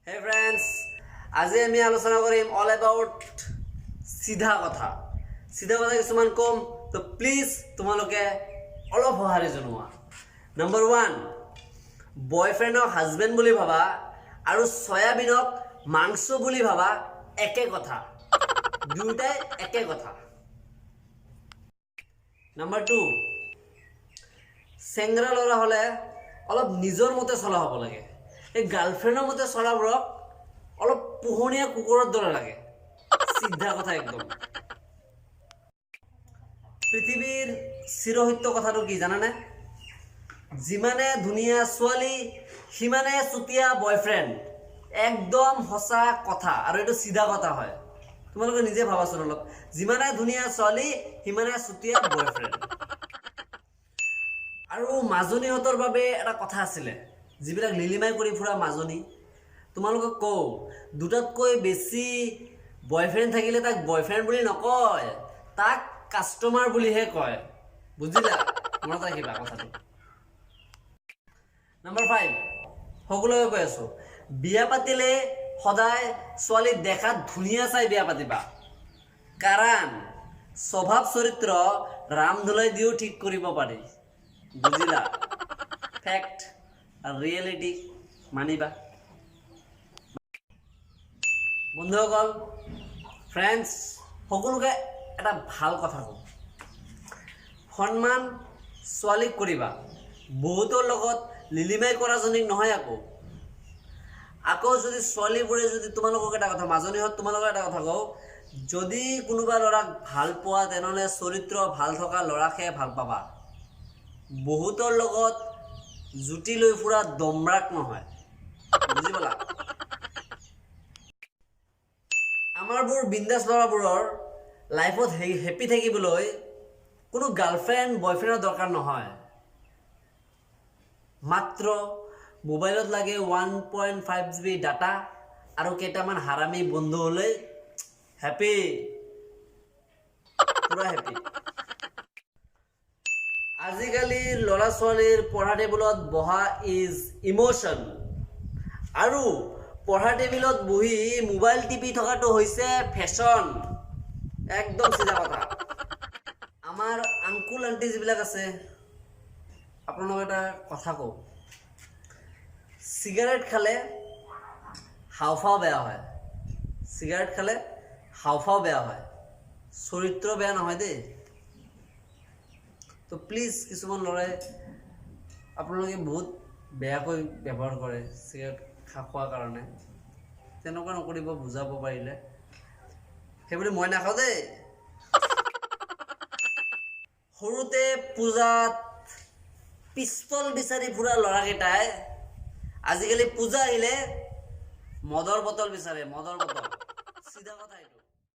Hey friends, আজি আমি আলোচনা কৰিম all about সিধা কথা কিছুমান কম তো প্লিজ তোমালোকে অলপ সহাৰি জনোৱা। নম্বৰ 1, বয়ফ্ৰেণ্ডক হাজবেণ্ড বুলি ভাবা আৰু সয়াবিনক মাংস বুলি ভাবা একে কথা, দুটাই একে কথা। নম্বৰ 2, চেংৰা লৰা হলে অলপ নিজৰ মতে চলা হ'ব লাগে। এই গাৰ্লফ্ৰেণ্ডৰ মতে চলাবোৰক অলপ পোহনীয়া কুকুৰৰ দৰে লাগে। সিধা কথা একদম। পৃথিৱীৰ চিৰসত্য কথাটো কি জানানে? যিমানে ধুনীয়া ছোৱালী সিমানে চুতীয়া বয়ফ্ৰেণ্ড। একদম সঁচা কথা আৰু এইটো সিধা কথা হয়। তোমালোকে নিজে ভাবাচোন অলপ, যিমানে ধুনীয়া ছোৱালী সিমানে চুতীয়া বয়ফ্ৰেণ্ড। আৰু মাজনীহঁতৰ বাবে এটা কথা আছিলে, যিবিলাক লিলিমাই কৰি ফুৰা মাজনী, তোমালোকক কওঁ, দুটাতকৈ বেছি বয়ফ্ৰেণ্ড থাকিলে তাক বয়ফ্ৰেণ্ড বুলি নকয়, তাক কাষ্টমাৰ বুলিহে কয়। বুজিলা? মনত ৰাখিবা কথাটো। নম্বৰ 5, সকলোকে কৈ আছো, বিয়া পাতিলে সদায় ছোৱালী দেখাত ধুনীয়া চাই বিয়া পাতিবা। কাৰণ স্বভাৱ চৰিত্ৰ ৰামধুলাই দিও ঠিক কৰিব পাৰি। বুজিলা? ফেক্ট আৰু ৰিয়েলিটি মানিবা। বন্ধুসকল, ফ্ৰেণ্ডছ, সকলোকে এটা ভাল কথা কওঁ, সন্মান ছোৱালীক কৰিবা, বহুতৰ লগত লিলিমাই কৰাজনীক নহয়। আকৌ যদি ছোৱালীবোৰে যদি তোমালোকক এটা কথা, মাজনীহঁত তোমালোকৰ এটা কথা কওঁ, যদি কোনোবা ল'ৰাক ভাল পোৱা তেনেহ'লে চৰিত্ৰ ভাল থকা ল'ৰাকহে ভাল পাবা। বহুতৰ লগত জুতি লৈ ফুৰা দমৰাক নহয়। বুজি পালা? আমাৰবোৰ বিন্দাছ ল'ৰাবোৰৰ লাইফত হেপী থাকিবলৈ কোনো গাৰ্লফ্ৰেণ্ড বয়ফ্ৰেণ্ডৰ দৰকাৰ নহয়। মাত্ৰ মোবাইলত লাগে 1.5 GB ডাটা আৰু কেইটামান হাৰামী বন্ধু হ'লে হেপী, পুৰা হেপী। আজিকালি ল'ৰা ছোৱালীৰ পঢ়া টেবুলত বহা ইজ ইমোশ্যন, আৰু পঢ়া টেবুলত বহি মোবাইল টিপি থকাটো হৈছে ফেশ্বন। একদম চিধা কথা। আমাৰ আংকুল আণ্টি যিবিলাক আছে, আপোনালোক এটা কথা কওঁ, চিগাৰেট খালে হাওঁফাওঁ বেয়া হয়, চিগাৰেট খালে হাওঁফাওঁ বেয়া হয়, চৰিত্ৰ বেয়া নহয় দেই। তো প্লিজ, কিছুমান ল'ৰাই আপোনালোকে বহুত বেয়াকৈ ব্যৱহাৰ কৰে চিগাৰেট খোৱাৰ কাৰণে, তেনেকুৱা নকৰিব, বুজাব পাৰিলে। সেইবুলি মই নাখাওঁ দেই। সৰুতে পূজাত পিস্তল বিচাৰি ফুৰা ল'ৰাকেইটাই আজিকালি পূজা আহিলে মদৰ বটল বিচাৰে, মদৰ বটল। চিধা কথা এইটো।